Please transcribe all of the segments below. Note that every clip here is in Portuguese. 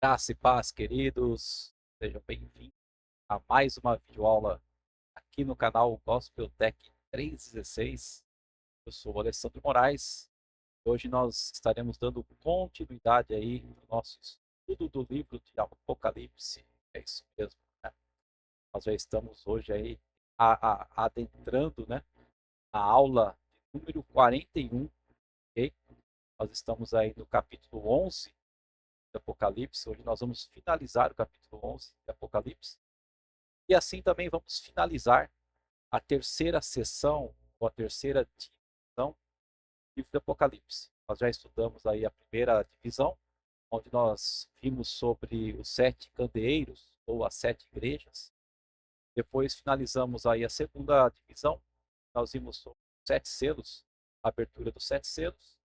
Graça e paz, queridos. Sejam bem-vindos a mais uma videoaula aqui no canal Gospel Tech 316. Eu sou o Alessandro Moraes. Hoje nós estaremos dando continuidade aí no nosso estudo do livro de Apocalipse. É isso mesmo, né? Nós já estamos hoje aí adentrando, né, a aula de número 41, ok? Nós estamos aí no capítulo 11 de Apocalipse. Hoje nós vamos finalizar o capítulo 11 de Apocalipse. E assim também vamos finalizar a terceira sessão, ou a terceira divisão do livro do Apocalipse. Nós já estudamos aí a primeira divisão, onde nós vimos sobre os 7 candeeiros, ou as 7 igrejas. Depois finalizamos aí a segunda divisão, nós vimos sobre os 7 selos, a abertura dos 7 selos.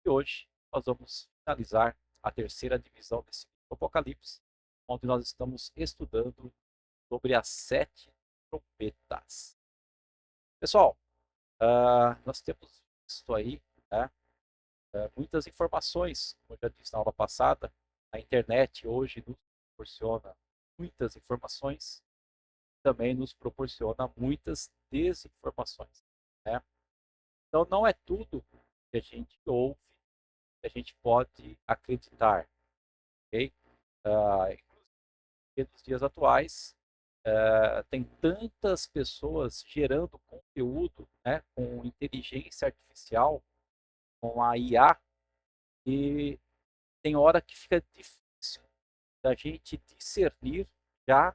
E hoje nós vamos finalizar a terceira divisão desse livro do Apocalipse, onde nós estamos estudando sobre as 7 trombetas. Pessoal, nós temos visto aí, né, muitas informações, como eu já disse na aula passada. A internet hoje nos proporciona muitas informações, também nos proporciona muitas desinformações, né? Então não é tudo que a gente ouve que a gente pode acreditar, ok? Inclusive nos dias atuais, tem tantas pessoas gerando conteúdo, né, com inteligência artificial, com a IA, e tem hora que fica difícil da gente discernir já o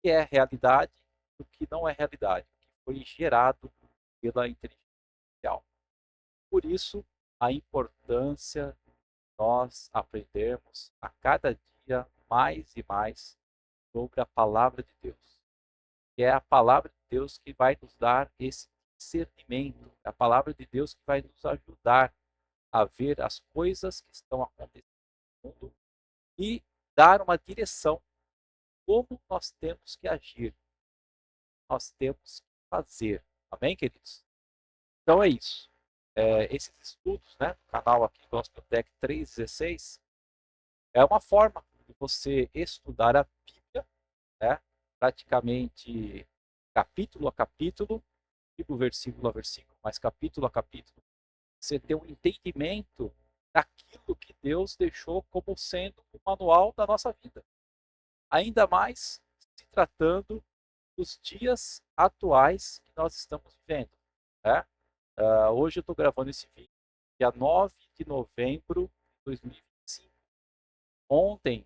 que é realidade do que não é realidade, o que foi gerado pela inteligência artificial. Por isso, a importância de nós aprendermos a cada dia mais e mais sobre a palavra de Deus, que é a palavra de Deus que vai nos dar esse discernimento, é a palavra de Deus que vai nos ajudar a ver as coisas que estão acontecendo no mundo e dar uma direção, como nós temos que agir, nós temos que fazer. Amém, queridos? Então é isso. Esses estudos, né, no canal aqui Gospel Tech 316, é uma forma de você estudar a Bíblia, né, praticamente capítulo a capítulo, tipo versículo a versículo, mas capítulo a capítulo. Você ter um entendimento daquilo que Deus deixou como sendo o manual da nossa vida. Ainda mais se tratando dos dias atuais que nós estamos vivendo, né? Hoje eu estou gravando esse vídeo, dia 9 de novembro de 2025. Ontem,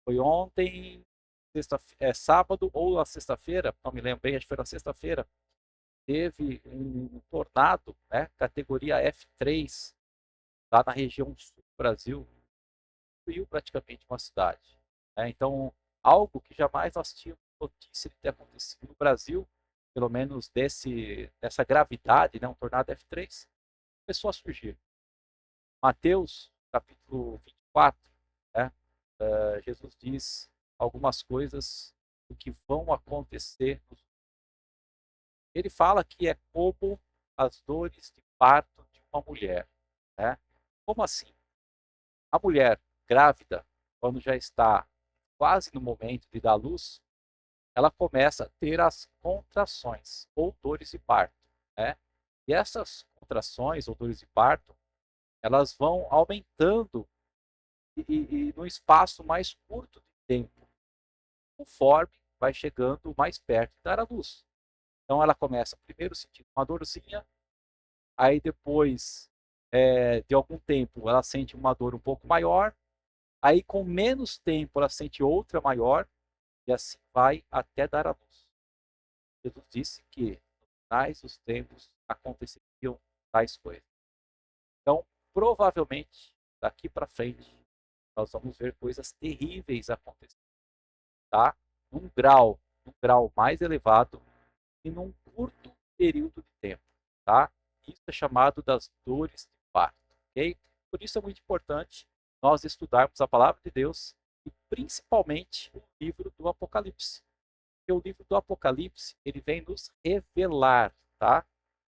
foi ontem, sábado ou na sexta-feira, não me lembro bem, acho que foi na sexta-feira, teve um tornado, né, categoria F3, lá na região sul do Brasil, destruiu praticamente uma cidade, né? Então, algo que jamais nós tínhamos notícia de ter acontecido no Brasil, pelo menos dessa gravidade, né, um tornado F3, começou a surgir. Mateus, capítulo 24, né, Jesus diz algumas coisas do que vão acontecer. Ele fala que é como as dores de parto de uma mulher, né? Como assim? A mulher grávida, quando já está quase no momento de dar luz, ela começa a ter as contrações ou dores de parto, né? E essas contrações ou dores de parto, elas vão aumentando e no espaço mais curto de tempo, conforme vai chegando mais perto de dar a luz. Então ela começa primeiro sentindo uma dorzinha, aí depois de algum tempo ela sente uma dor um pouco maior, aí com menos tempo ela sente outra maior, e assim vai até dar a luz. Jesus disse que nos finais dos tempos aconteceriam tais coisas. Então, provavelmente, daqui para frente, nós vamos ver coisas terríveis acontecer, tá? Num grau mais elevado e num curto período de tempo, tá? Isso é chamado das dores de parto, ok? Por isso é muito importante nós estudarmos a palavra de Deus e principalmente o livro do Apocalipse. Porque o livro do Apocalipse, ele vem nos revelar, tá?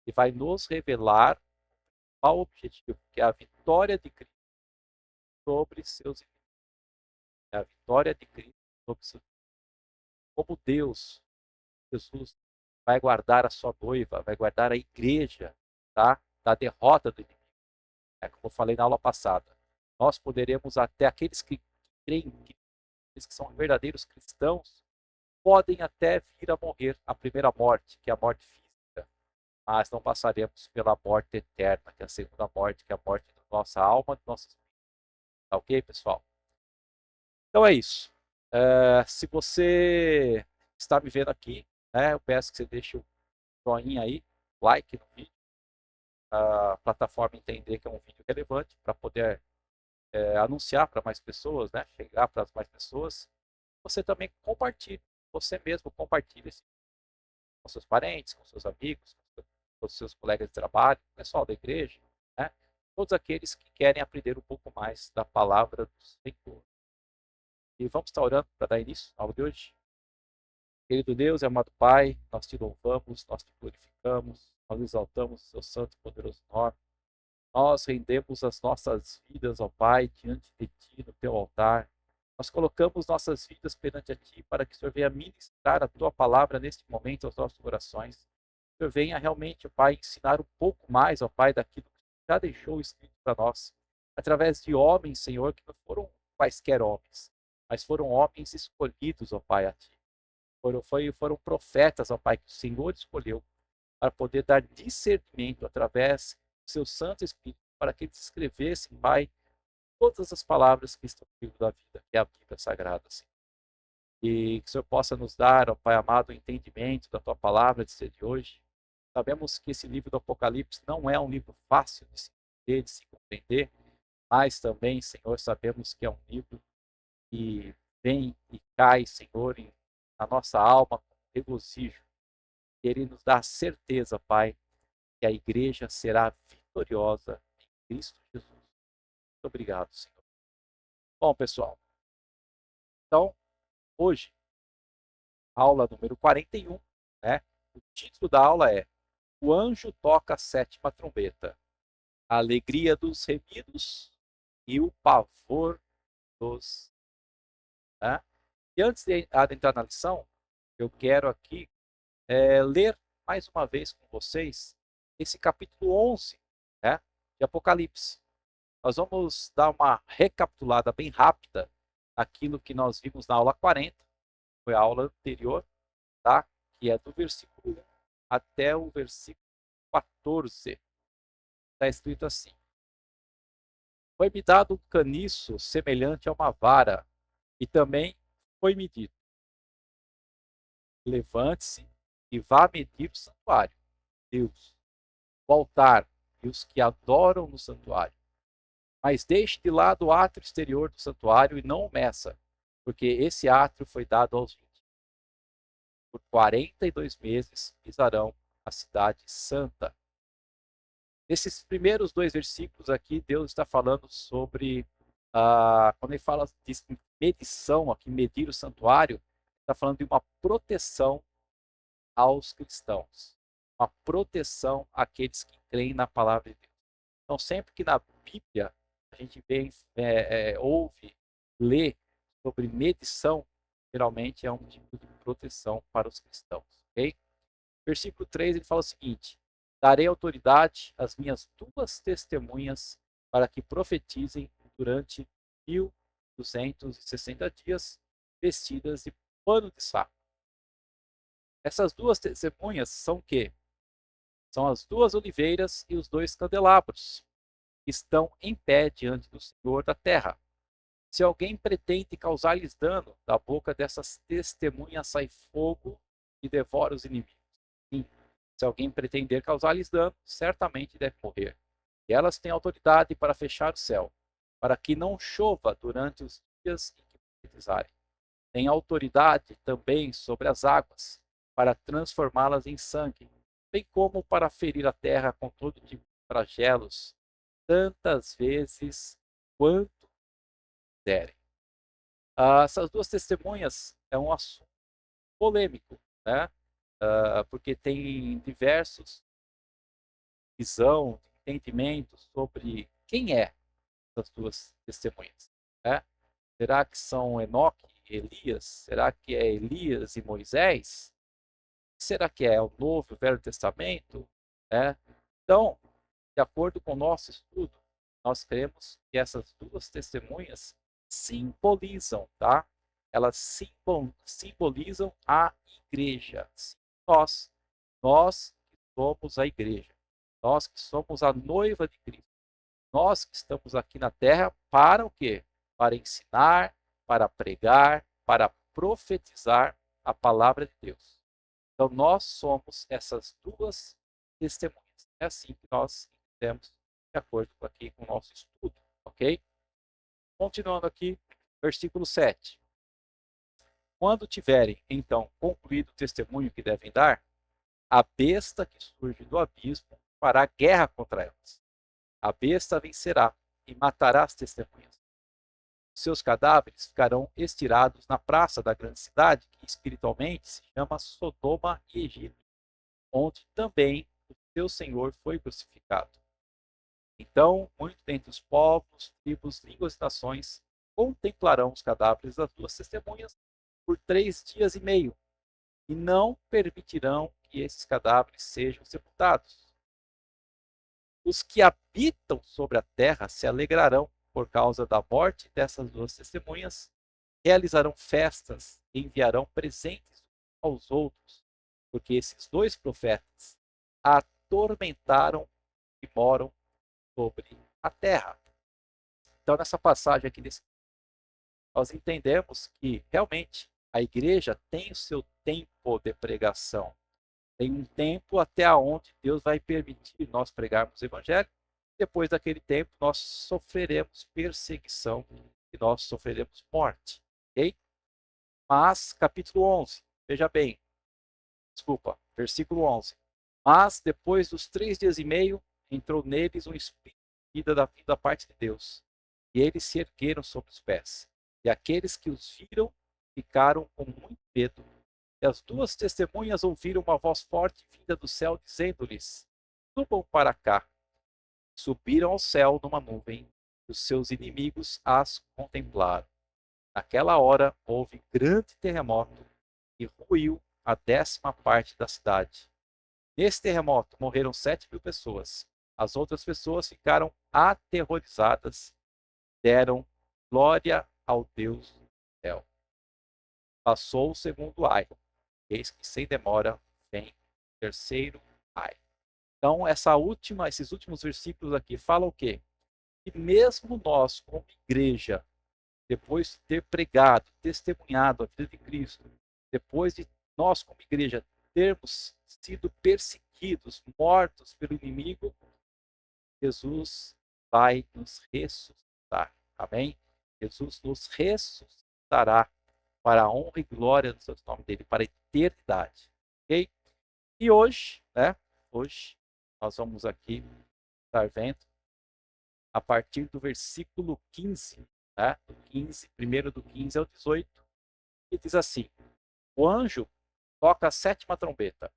Ele vai nos revelar qual o objetivo, que é a vitória de Cristo sobre seus inimigos. É a vitória de Cristo sobre seu. Como Deus, Jesus, vai guardar a sua noiva, vai guardar a igreja, tá? Da derrota do inimigo. É como eu falei na aula passada. Nós poderemos até aqueles que creem, aqueles que são verdadeiros cristãos, podem até vir a morrer a primeira morte, que é a morte física, mas não passaremos pela morte eterna, que é a segunda morte, que é a morte da nossa alma, do nosso espírito. Tá ok, pessoal? Então é isso. Se você está me vendo aqui, né, eu peço que você deixe o joinha aí, like no vídeo, a plataforma entender que é um vídeo relevante para poder anunciar para mais pessoas, né, chegar para mais pessoas. Você também compartilhe, você mesmo compartilhe esse vídeo com seus parentes, com seus amigos, com seus colegas de trabalho, o pessoal da igreja, né, todos aqueles que querem aprender um pouco mais da palavra do Senhor. E vamos estar orando para dar início ao aula de hoje. Querido Deus e amado Pai, nós te louvamos, nós te glorificamos, nós exaltamos o seu santo e poderoso nome. Nós rendemos as nossas vidas, ó Pai, diante de Ti, no Teu altar. Nós colocamos nossas vidas perante a Ti para que o Senhor venha ministrar a Tua palavra neste momento aos nossos corações. Que o Senhor venha realmente, ó Pai, ensinar um pouco mais, ó Pai, daquilo que já deixou escrito para nós. Através de homens, Senhor, que não foram quaisquer homens, mas foram homens escolhidos, ó Pai, a Ti. Foram profetas, ó Pai, que o Senhor escolheu para poder dar discernimento através do seu Santo Espírito, para que eles escrevessem, Pai, todas as palavras que estão no livro da vida, que é a Bíblia Sagrada. Senhor. E que o Senhor possa nos dar, ó Pai amado, o entendimento da Tua palavra de ser de hoje. Sabemos que esse livro do Apocalipse não é um livro fácil de se entender, de se compreender, mas também, Senhor, sabemos que é um livro que vem e cai, Senhor, na nossa alma com regozijo. E Ele nos dá a certeza, Pai, que a igreja será vitoriosa em Cristo Jesus. Muito obrigado, Senhor. Bom, pessoal, então, hoje, aula número 41, né? O título da aula é O Anjo Toca a Sétima Trombeta, a Alegria dos Remidos e o Pavor dos... Né? E antes de adentrar na lição, eu quero aqui ler mais uma vez com vocês esse capítulo 11, né, de Apocalipse. Nós vamos dar uma recapitulada bem rápida aquilo que nós vimos na aula 40, foi a aula anterior, tá? Que é do versículo 1 até o versículo 14. Está escrito assim: Foi-me dado um caniço semelhante a uma vara, e também foi-me dito: levante-se e vá medir o santuário, Deus, o altar e os que adoram no santuário. Mas deixe de lado o átrio exterior do santuário e não o meça, porque esse átrio foi dado aos gentios. Por 42 meses pisarão a cidade santa. Nesses primeiros dois versículos aqui, Deus está falando sobre, quando ele fala de medição, aqui, medir o santuário, está falando de uma proteção aos cristãos, uma proteção àqueles que creem na palavra de Deus. Então, sempre que na Bíblia a gente vem, ouve, lê sobre medição, geralmente é um tipo de proteção para os cristãos. Okay? Versículo 3, ele fala o seguinte: Darei autoridade às minhas duas testemunhas para que profetizem durante 1260 dias, vestidas de pano de saco. Essas duas testemunhas são o quê? São as duas oliveiras e os dois candelabros, que estão em pé diante do Senhor da terra. Se alguém pretende causar-lhes dano, da boca dessas testemunhas sai fogo e devora os inimigos. Sim, se alguém pretender causar-lhes dano, certamente deve morrer. E elas têm autoridade para fechar o céu, para que não chova durante os dias em que profetizarem. Tem autoridade também sobre as águas, para transformá-las em sangue, bem como para ferir a terra com todo tipo de flagelos, tantas vezes quanto derem. Essas duas testemunhas é um assunto polêmico, né? Porque tem diversos visão, entendimentos sobre quem é essas duas testemunhas, né? Será que são Enoque e Elias? Será que é Elias e Moisés? Será que é o Novo e o Velho Testamento? É. Então, de acordo com o nosso estudo, nós cremos que essas duas testemunhas simbolizam, tá? Elas simbolizam a igreja. Nós, nós que somos a igreja, nós que somos a noiva de Cristo, nós que estamos aqui na terra para o quê? Para ensinar, para pregar, para profetizar a palavra de Deus. Então, nós somos essas duas testemunhas. É assim que nós entendemos, de acordo aqui com o nosso estudo, ok? Continuando aqui, versículo 7. Quando tiverem, então, concluído o testemunho que devem dar, a besta que surge do abismo fará guerra contra elas. A besta vencerá e matará as testemunhas. Seus cadáveres ficarão estirados na praça da grande cidade, que espiritualmente se chama Sodoma e Egito, onde também o seu Senhor foi crucificado. Então, muitos dentre os povos, tribos, línguas e nações contemplarão os cadáveres das duas testemunhas por 3 dias e meio, e não permitirão que esses cadáveres sejam sepultados. Os que habitam sobre a terra se alegrarão por causa da morte dessas duas testemunhas, realizarão festas e enviarão presentes aos outros, porque esses dois profetas atormentaram os que moram sobre a terra. Então, nessa passagem aqui, nós entendemos que realmente a igreja tem o seu tempo de pregação. Tem um tempo até onde Deus vai permitir nós pregarmos o evangelho. Depois daquele tempo, nós sofreremos perseguição e nós sofreremos morte. Ok? Mas, capítulo 11, veja bem, desculpa, versículo 11. Mas, depois dos 3 dias e meio, entrou neles um espírito de vida da parte de Deus. E eles se ergueram sobre os pés. E aqueles que os viram ficaram com muito medo. E as duas testemunhas ouviram uma voz forte vinda do céu, dizendo-lhes: Subam para cá. Subiram ao céu numa nuvem, e os seus inimigos as contemplaram. Naquela hora houve grande terremoto e ruiu a 10ª parte da cidade. Nesse terremoto morreram 7.000 pessoas. As outras pessoas ficaram aterrorizadas, deram glória ao Deus do céu. Passou o segundo ai. Eis que sem demora vem o terceiro ai. Então, esses últimos versículos aqui falam o quê? Que mesmo nós, como igreja, depois de ter pregado, testemunhado a vida de Cristo, depois de nós, como igreja, termos sido perseguidos, mortos pelo inimigo, Jesus vai nos ressuscitar. Amém? Jesus nos ressuscitará para a honra e glória do seu nome dele, para a eternidade. Ok? E hoje, né? Hoje, nós vamos aqui estar vendo a partir do versículo 15, né? Do 15, primeiro do 15 ao 18, que diz assim: o anjo toca a 7ª trombeta.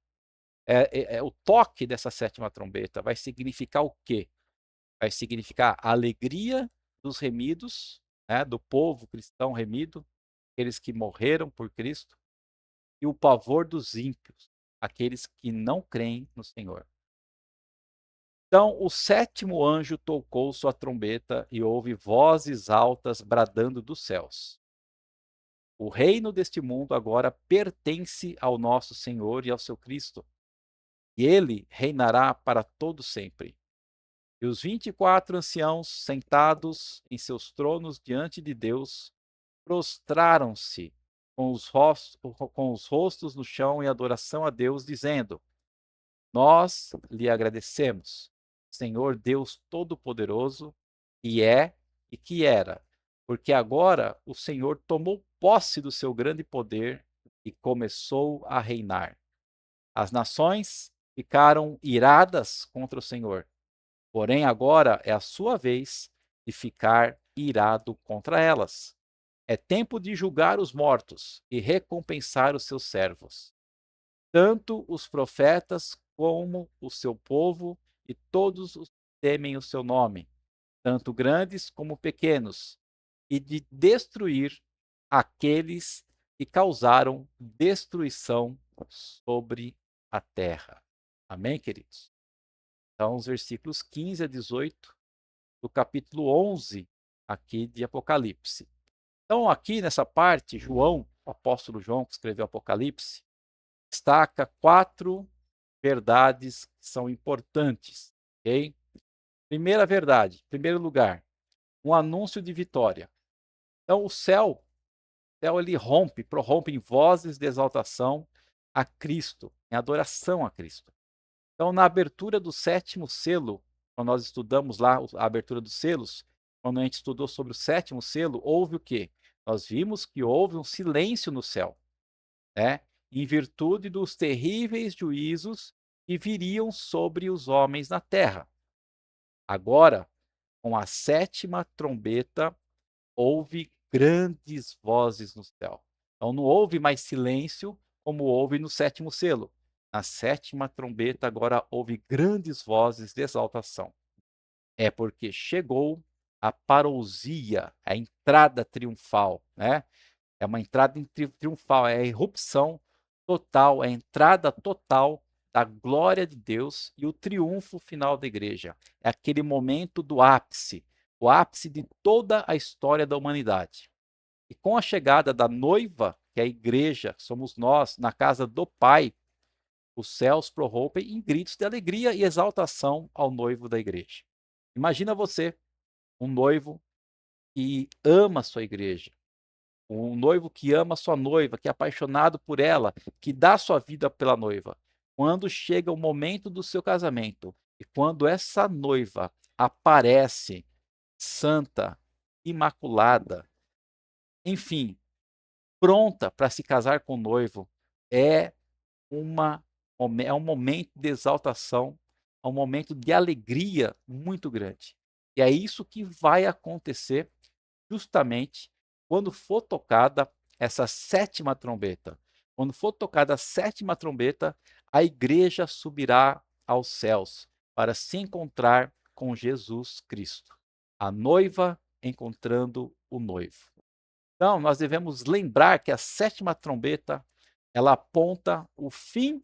O toque dessa 7ª trombeta vai significar o quê? Vai significar a alegria dos remidos, né? Do povo cristão remido, aqueles que morreram por Cristo, e o pavor dos ímpios, aqueles que não creem no Senhor. Então o 7º anjo tocou sua trombeta e houve vozes altas bradando dos céus: o reino deste mundo agora pertence ao nosso Senhor e ao seu Cristo, e ele reinará para todo sempre. E os 24 anciãos, sentados em seus tronos diante de Deus, prostraram-se com os rostos no chão em adoração a Deus, dizendo: Nós lhe agradecemos, Senhor Deus Todo-Poderoso, que é e que era, porque agora o Senhor tomou posse do seu grande poder e começou a reinar. As nações ficaram iradas contra o Senhor, porém agora é a sua vez de ficar irado contra elas. É tempo de julgar os mortos e recompensar os seus servos, tanto os profetas como o seu povo e todos os que temem o seu nome, tanto grandes como pequenos, e de destruir aqueles que causaram destruição sobre a terra. Amém, queridos? Então, os versículos 15 a 18 do capítulo 11 aqui de Apocalipse. Então, aqui nessa parte, João, o apóstolo João, que escreveu Apocalipse, destaca 4 verdades que são importantes, ok? Primeira verdade, em primeiro lugar, um anúncio de vitória. Então, o céu ele prorrompe em vozes de exaltação a Cristo, em adoração a Cristo. Então, na abertura do 7º selo, quando nós estudamos lá a abertura dos selos, quando a gente estudou sobre o 7º selo, houve o quê? Nós vimos que houve um silêncio no céu, né? Em virtude dos terríveis juízos que viriam sobre os homens na terra. Agora, com a 7ª trombeta, houve grandes vozes no céu. Então não houve mais silêncio como houve no 7º selo. Na 7ª trombeta agora houve grandes vozes de exaltação. É porque chegou a parousia, a entrada triunfal, né? É uma entrada triunfal, é a irrupção total, é a entrada total da glória de Deus e o triunfo final da igreja. É aquele momento do ápice, o ápice de toda a história da humanidade. E com a chegada da noiva, que é a igreja, somos nós, na casa do Pai, os céus prorrompem em gritos de alegria e exaltação ao noivo da igreja. Imagina você, um noivo que ama a sua igreja, um noivo que ama sua noiva, que é apaixonado por ela, que dá sua vida pela noiva. Quando chega o momento do seu casamento e quando essa noiva aparece santa, imaculada, enfim, pronta para se casar com o noivo, é uma é um momento de exaltação, é um momento de alegria muito grande. E é isso que vai acontecer justamente quando for tocada essa 7ª trombeta. Quando for tocada a 7ª trombeta, a igreja subirá aos céus para se encontrar com Jesus Cristo, a noiva encontrando o noivo. Então, nós devemos lembrar que a 7ª trombeta, ela aponta o fim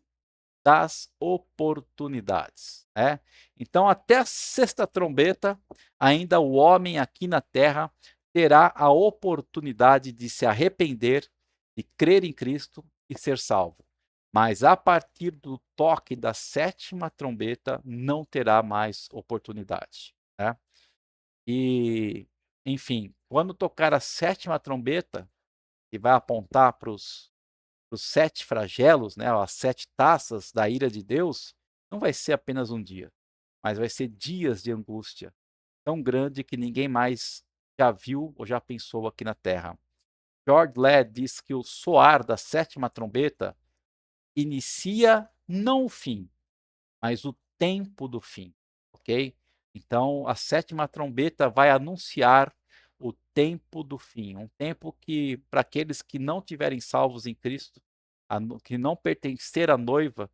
das oportunidades, né? Então, até a 6ª trombeta, ainda o homem aqui na terra terá a oportunidade de se arrepender, de crer em Cristo e ser salvo. Mas a partir do toque da 7ª trombeta, não terá mais oportunidade, né? E, enfim, quando tocar a 7ª trombeta, que vai apontar para os 7 flagelos, né, as 7 taças da ira de Deus, não vai ser apenas um dia, mas vai ser dias de angústia tão grande que ninguém mais já viu ou já pensou aqui na Terra. George Ladd diz que o soar da 7ª trombeta inicia não o fim, mas o tempo do fim, ok? Então, a 7ª trombeta vai anunciar o tempo do fim, um tempo que, para aqueles que não tiverem salvos em Cristo, que não pertencer à noiva,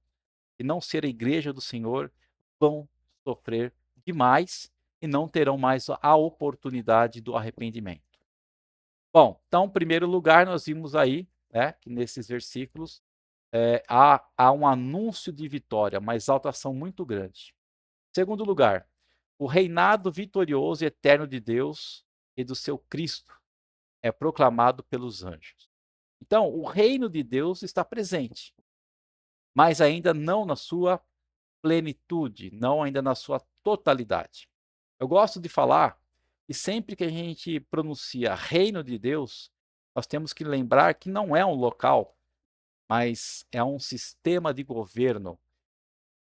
e não ser a igreja do Senhor, vão sofrer demais e não terão mais a oportunidade do arrependimento. Bom, então, em primeiro lugar, nós vimos aí, né, que nesses versículos, há um anúncio de vitória, uma exaltação muito grande. Segundo lugar, o reinado vitorioso e eterno de Deus e do seu Cristo é proclamado pelos anjos. Então, o reino de Deus está presente, mas ainda não na sua plenitude, não ainda na sua totalidade. Eu gosto de falar que sempre que a gente pronuncia reino de Deus, nós temos que lembrar que não é um local, mas é um sistema de governo.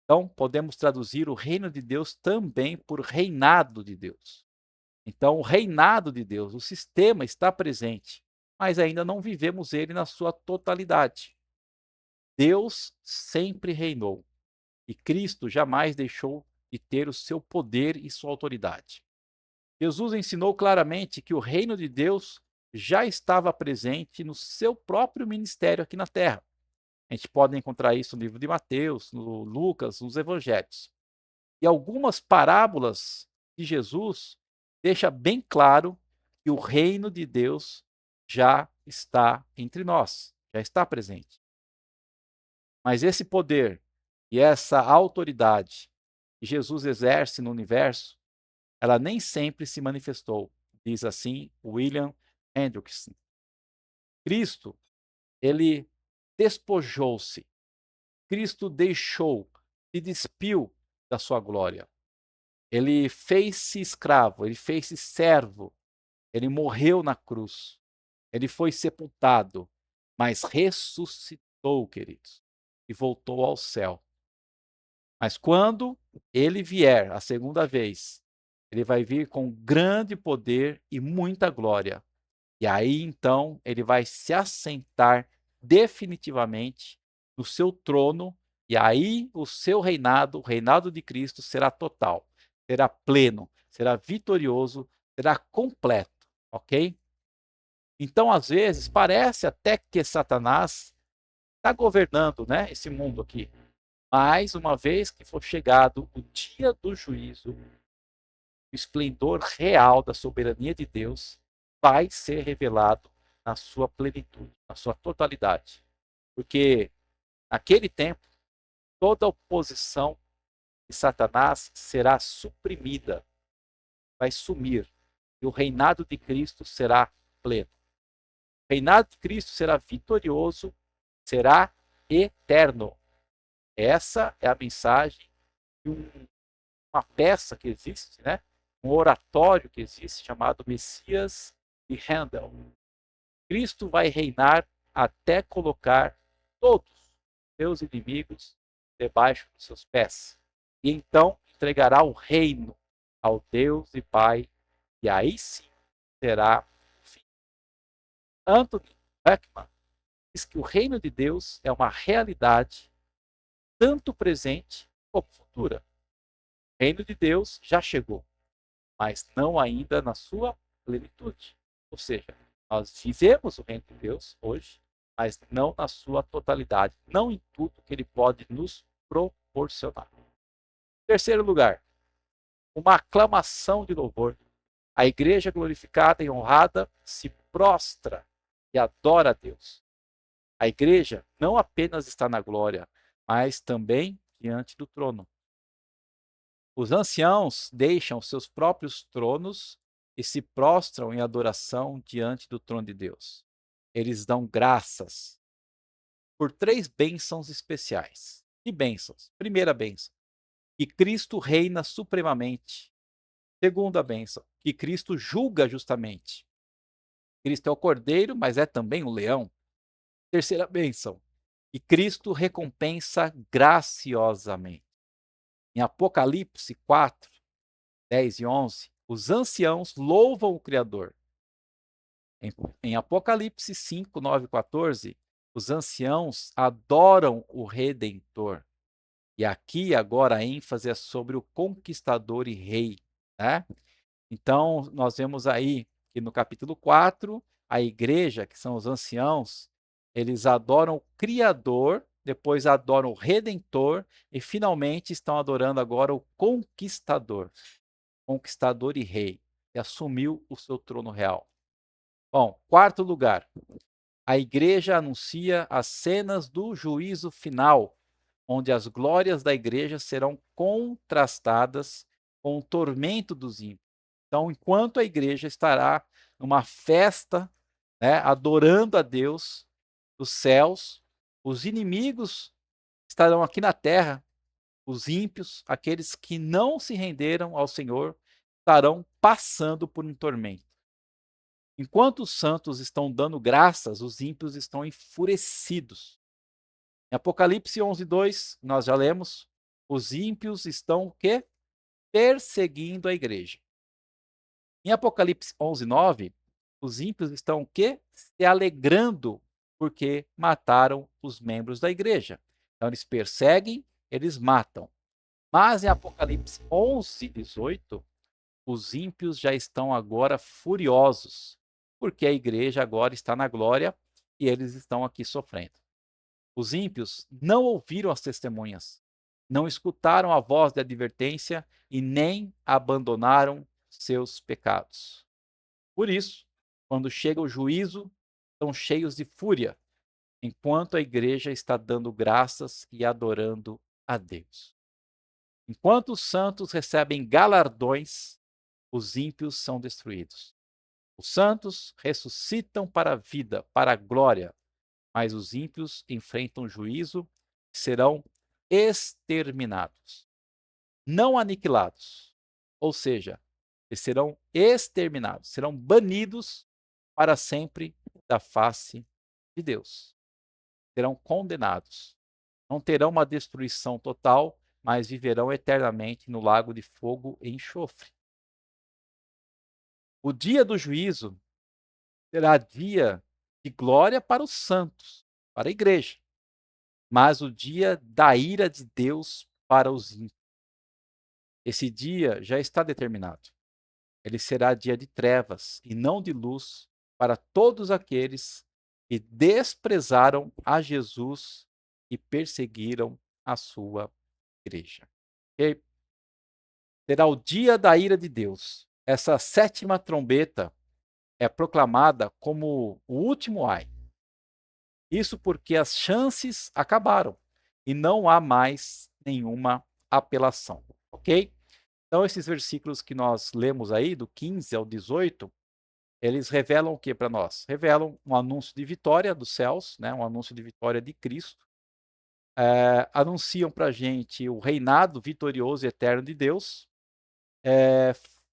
Então, podemos traduzir o reino de Deus também por reinado de Deus. Então, o reinado de Deus, o sistema está presente, mas ainda não vivemos ele na sua totalidade. Deus sempre reinou e Cristo jamais deixou de ter o seu poder e sua autoridade. Jesus ensinou claramente que o reino de Deus já estava presente no seu próprio ministério aqui na terra. A gente pode encontrar isso no livro de Mateus, no Lucas, nos evangelhos. E algumas parábolas de Jesus deixa bem claro que o reino de Deus já está entre nós, já está presente. Mas esse poder e essa autoridade que Jesus exerce no universo, ela nem sempre se manifestou, diz assim William Hendrickson. Cristo, ele despojou-se, Cristo deixou, se despiu da sua glória. Ele fez-se escravo, ele fez-se servo, ele morreu na cruz, ele foi sepultado, mas ressuscitou, queridos, e voltou ao céu. Mas quando ele vier a segunda vez, ele vai vir com grande poder e muita glória. E aí então ele vai se assentar definitivamente no seu trono, e aí o seu reinado, o reinado de Cristo, será total, será pleno, será vitorioso, será completo, ok? Então, às vezes, parece até que Satanás está governando, né, esse mundo aqui. Mas, uma vez que for chegado o dia do juízo, o esplendor real da soberania de Deus vai ser revelado na sua plenitude, na sua totalidade. Porque, naquele tempo, toda oposição de Satanás será suprimida, vai sumir, e o reinado de Cristo será pleno. O reinado de Cristo será vitorioso, será eterno. Essa é a mensagem de uma peça que existe, né? Um oratório que existe chamado Messias de Handel. Cristo vai reinar até colocar todos os seus inimigos debaixo dos seus pés. E então entregará o reino ao Deus e Pai, e aí sim será o fim. Anthony Beckman diz que o reino de Deus é uma realidade tanto presente como futura. O reino de Deus já chegou, mas não ainda na sua plenitude. Ou seja, nós vivemos o reino de Deus hoje, mas não na sua totalidade, não em tudo que ele pode nos proporcionar. Terceiro lugar, uma aclamação de louvor. A igreja glorificada e honrada se prostra e adora a Deus. A igreja não apenas está na glória, mas também diante do trono. Os anciãos deixam seus próprios tronos e se prostram em adoração diante do trono de Deus. Eles dão graças por 3 bênçãos especiais. Que bênçãos? Primeira bênção, que Cristo reina supremamente. Segunda bênção, que Cristo julga justamente. Cristo é o cordeiro, mas é também o leão. Terceira bênção, que Cristo recompensa graciosamente. Em Apocalipse 4, 10 e 11, os anciãos louvam o Criador. Em Apocalipse 5, 9 e 14, os anciãos adoram o Redentor. E aqui agora a ênfase é sobre o conquistador e rei, né? Então, nós vemos aí que no capítulo 4, a igreja, que são os anciãos, eles adoram o Criador, depois adoram o Redentor e finalmente estão adorando agora o Conquistador, conquistador e rei, que assumiu o seu trono real. Bom, quarto lugar, a igreja anuncia as cenas do juízo final, onde as glórias da igreja serão contrastadas com o tormento dos ímpios. Então, enquanto a igreja estará numa festa, né, adorando a Deus dos céus, os inimigos estarão aqui na terra, os ímpios, aqueles que não se renderam ao Senhor, estarão passando por um tormento. Enquanto os santos estão dando graças, os ímpios estão enfurecidos. Em Apocalipse 11:2, nós já lemos, os ímpios estão o quê? Perseguindo a igreja. Em Apocalipse 11:9, os ímpios estão o quê? Se alegrando porque mataram os membros da igreja. Então eles perseguem, eles matam. Mas em Apocalipse 11:18, os ímpios já estão agora furiosos, porque a igreja agora está na glória e eles estão aqui sofrendo. Os ímpios não ouviram as testemunhas, não escutaram a voz de advertência e nem abandonaram seus pecados. Por isso, quando chega o juízo, estão cheios de fúria, enquanto a igreja está dando graças e adorando a Deus. Enquanto os santos recebem galardões, os ímpios são destruídos. Os santos ressuscitam para a vida, para a glória, mas os ímpios enfrentam o juízo e serão exterminados. Não aniquilados, ou seja, eles serão exterminados, serão banidos para sempre da face de Deus. Serão condenados. Não terão uma destruição total, mas viverão eternamente no lago de fogo e enxofre. O dia do juízo será dia de glória para os santos, para a igreja, mas o dia da ira de Deus para os ímpios. Esse dia já está determinado. Ele será dia de trevas e não de luz para todos aqueles que desprezaram a Jesus e perseguiram a sua igreja. Okay? Será o dia da ira de Deus. Essa sétima trombeta é proclamada como o último ai. Isso porque as chances acabaram e não há mais nenhuma apelação, ok? Então, esses versículos que nós lemos aí, do 15 ao 18, eles revelam o que para nós? Revelam um anúncio de vitória dos céus, né? Um anúncio de vitória de Cristo. Anunciam para a gente o reinado vitorioso e eterno de Deus.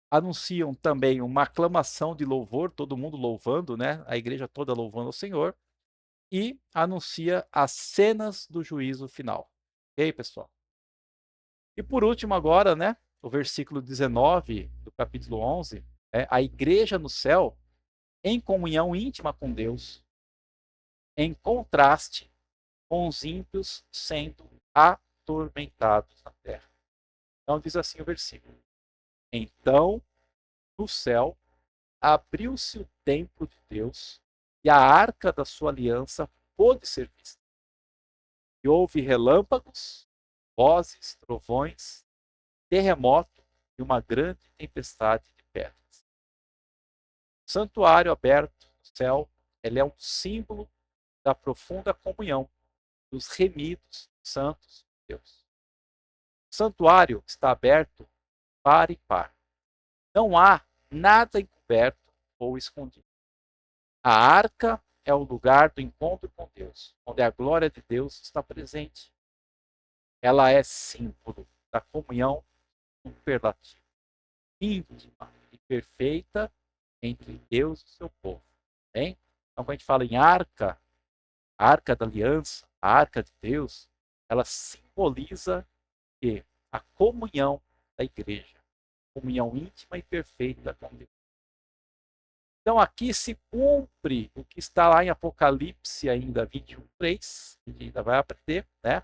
Anunciam também uma aclamação de louvor, todo mundo louvando, né? A igreja toda louvando ao Senhor. E anuncia as cenas do juízo final. Ok, pessoal? E por último agora, né? O versículo 19 do capítulo 11, a igreja no céu em comunhão íntima com Deus, em contraste com os ímpios sendo atormentados na terra. Então diz assim o versículo: Então, no céu, abriu-se o templo de Deus e a arca da sua aliança pôde ser vista. E houve relâmpagos, vozes, trovões, terremoto e uma grande tempestade de pedras. O santuário aberto no céu, ele é um símbolo da profunda comunhão dos remidos santos de Deus. O santuário está aberto par e par. Não há nada encoberto ou escondido. A arca é o lugar do encontro com Deus, onde a glória de Deus está presente. Ela é símbolo da comunhão superlativa, íntima e perfeita entre Deus e seu povo. Bem? Então, quando a gente fala em arca, a arca da aliança, a arca de Deus, ela simboliza que a comunhão da igreja, comunhão íntima e perfeita com Deus. Então aqui se cumpre o que está lá em Apocalipse ainda 21:3, que a gente ainda vai aprender, né?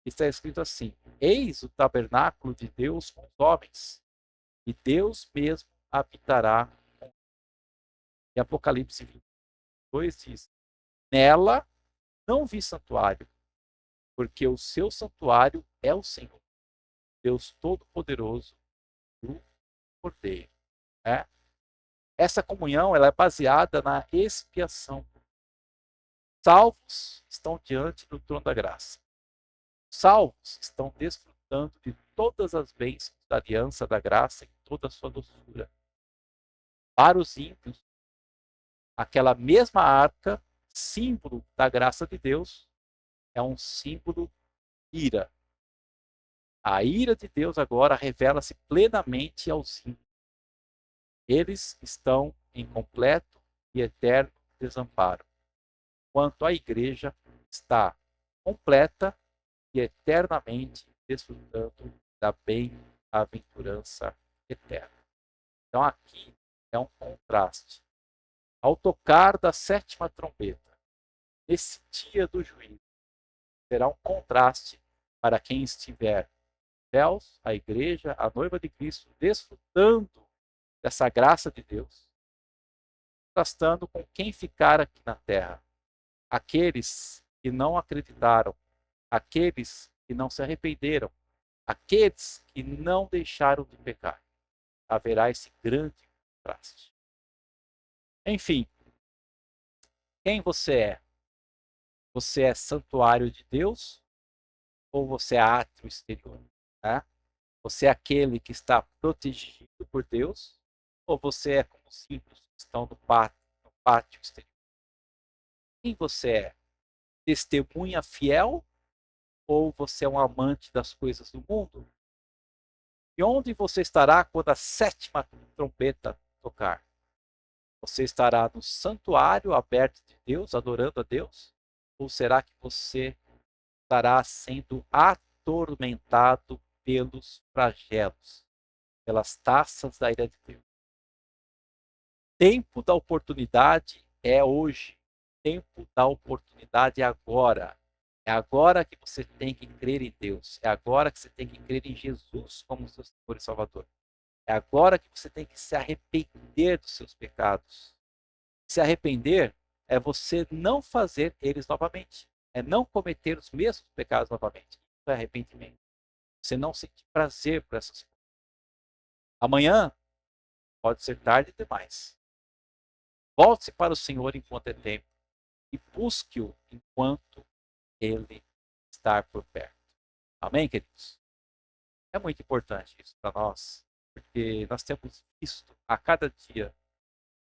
Está escrito assim: Eis o tabernáculo de Deus com os homens, e Deus mesmo habitará com eles. E Apocalipse 22 diz: Nela não vi santuário, porque o seu santuário é o Senhor, Deus Todo-Poderoso, o Cordeiro. Né? Essa comunhão ela é baseada na expiação. Salvos estão diante do trono da graça. Salvos estão desfrutando de todas as bênçãos da aliança da graça em toda a sua doçura. Para os ímpios, aquela mesma arca, símbolo da graça de Deus, é um símbolo de ira. A ira de Deus agora revela-se plenamente aos ímpios. Eles estão em completo e eterno desamparo, enquanto a igreja está completa e eternamente desfrutando da bem-aventurança eterna. Então aqui é um contraste. Ao tocar da sétima trombeta, nesse dia do juízo, será um contraste para quem estiver nos céus, a igreja, a noiva de Cristo, desfrutando dessa graça de Deus, contrastando com quem ficar aqui na terra. Aqueles que não acreditaram, aqueles que não se arrependeram, aqueles que não deixaram de pecar. Haverá esse grande contraste. Enfim, quem você é? Você é santuário de Deus ou você é átrio exterior? Né? Você é aquele que está protegido por Deus ou você é como os ímpios que estão no pátio exterior? Quem você é? Testemunha fiel ou você é um amante das coisas do mundo? E onde você estará quando a sétima trombeta tocar? Você estará no santuário aberto de Deus, adorando a Deus? Ou será que você estará sendo atormentado pelos flagelos, pelas taças da ira de Deus? Tempo da oportunidade é hoje. Tempo da oportunidade é agora. É agora que você tem que crer em Deus. É agora que você tem que crer em Jesus como seu Senhor e Salvador. É agora que você tem que se arrepender dos seus pecados. Se arrepender é você não fazer eles novamente. É não cometer os mesmos pecados novamente. Isso é arrependimento. Você não sentir prazer por essas coisas. Amanhã pode ser tarde demais. Volte-se para o Senhor enquanto é tempo e busque-o enquanto ele está por perto. Amém, queridos? É muito importante isso para nós, porque nós temos visto a cada dia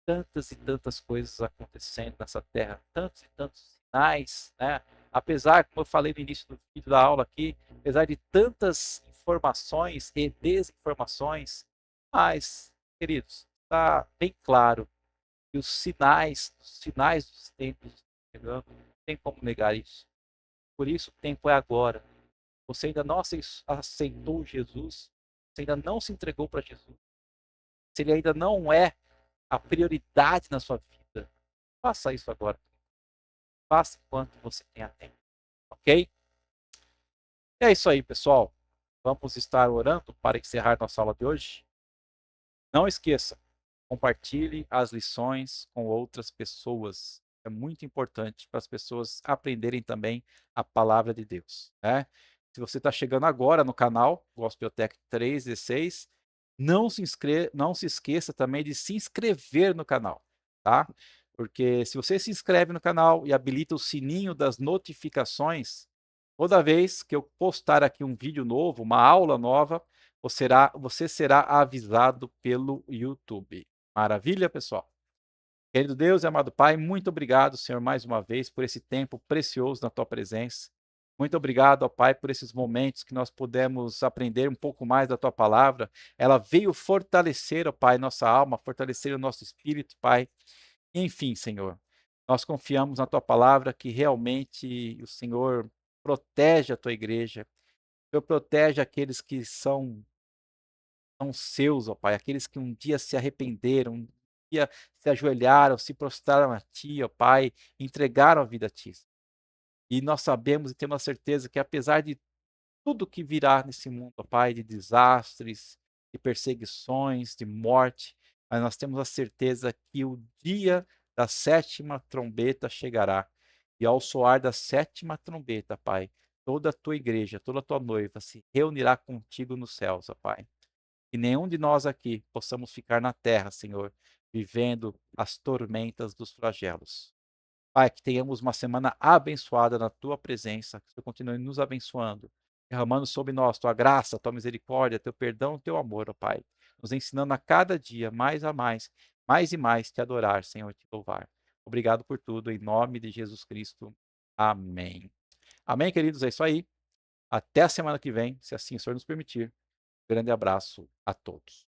tantas e tantas coisas acontecendo nessa terra, tantos e tantos sinais, né? Apesar, como eu falei no início do vídeo da aula aqui, apesar de tantas informações e desinformações, mas, queridos, está bem claro que os sinais dos tempos estão chegando, não tem como negar isso. Por isso, o tempo é agora. Você ainda não aceitou Jesus, você ainda não se entregou para Jesus, se ele ainda não é a prioridade na sua vida, faça isso agora. Faça enquanto você tenha tempo, ok? É isso aí, pessoal. Vamos estar orando para encerrar nossa aula de hoje. Não esqueça, compartilhe as lições com outras pessoas. É muito importante para as pessoas aprenderem também a palavra de Deus, né? Se você está chegando agora no canal Gospeltech 316, não se esqueça também de se inscrever no canal, tá? Porque se você se inscreve no canal e habilita o sininho das notificações, toda vez que eu postar aqui um vídeo novo, uma aula nova, você será avisado pelo YouTube. Maravilha, pessoal? Querido Deus e amado Pai, muito obrigado, Senhor, mais uma vez, por esse tempo precioso na Tua presença. Muito obrigado, ó Pai, por esses momentos que nós pudemos aprender um pouco mais da Tua palavra. Ela veio fortalecer, ó Pai, nossa alma, fortalecer o nosso espírito, Pai. Enfim, Senhor, nós confiamos na Tua palavra que realmente o Senhor protege a Tua igreja. O Senhor protege aqueles que são seus, ó Pai, aqueles que um dia se arrependeram, um dia se ajoelharam, se prostraram a Ti, ó Pai, entregaram a vida a Ti. E nós sabemos e temos a certeza que apesar de tudo que virá nesse mundo, ó Pai, de desastres, de perseguições, de morte, mas nós temos a certeza que o dia da sétima trombeta chegará. E ao soar da sétima trombeta, Pai, toda a tua igreja, toda a tua noiva se reunirá contigo nos céus, ó Pai. Que nenhum de nós aqui possamos ficar na terra, Senhor, vivendo as tormentas dos flagelos. Pai, que tenhamos uma semana abençoada na tua presença, que o Senhor continue nos abençoando, derramando sobre nós tua graça, tua misericórdia, teu perdão, teu amor, ó Pai, nos ensinando a cada dia mais a mais e mais te adorar, Senhor, te louvar. Obrigado por tudo, em nome de Jesus Cristo. Amém. Amém, queridos, é isso aí. Até a semana que vem, se assim o Senhor nos permitir. Grande abraço a todos.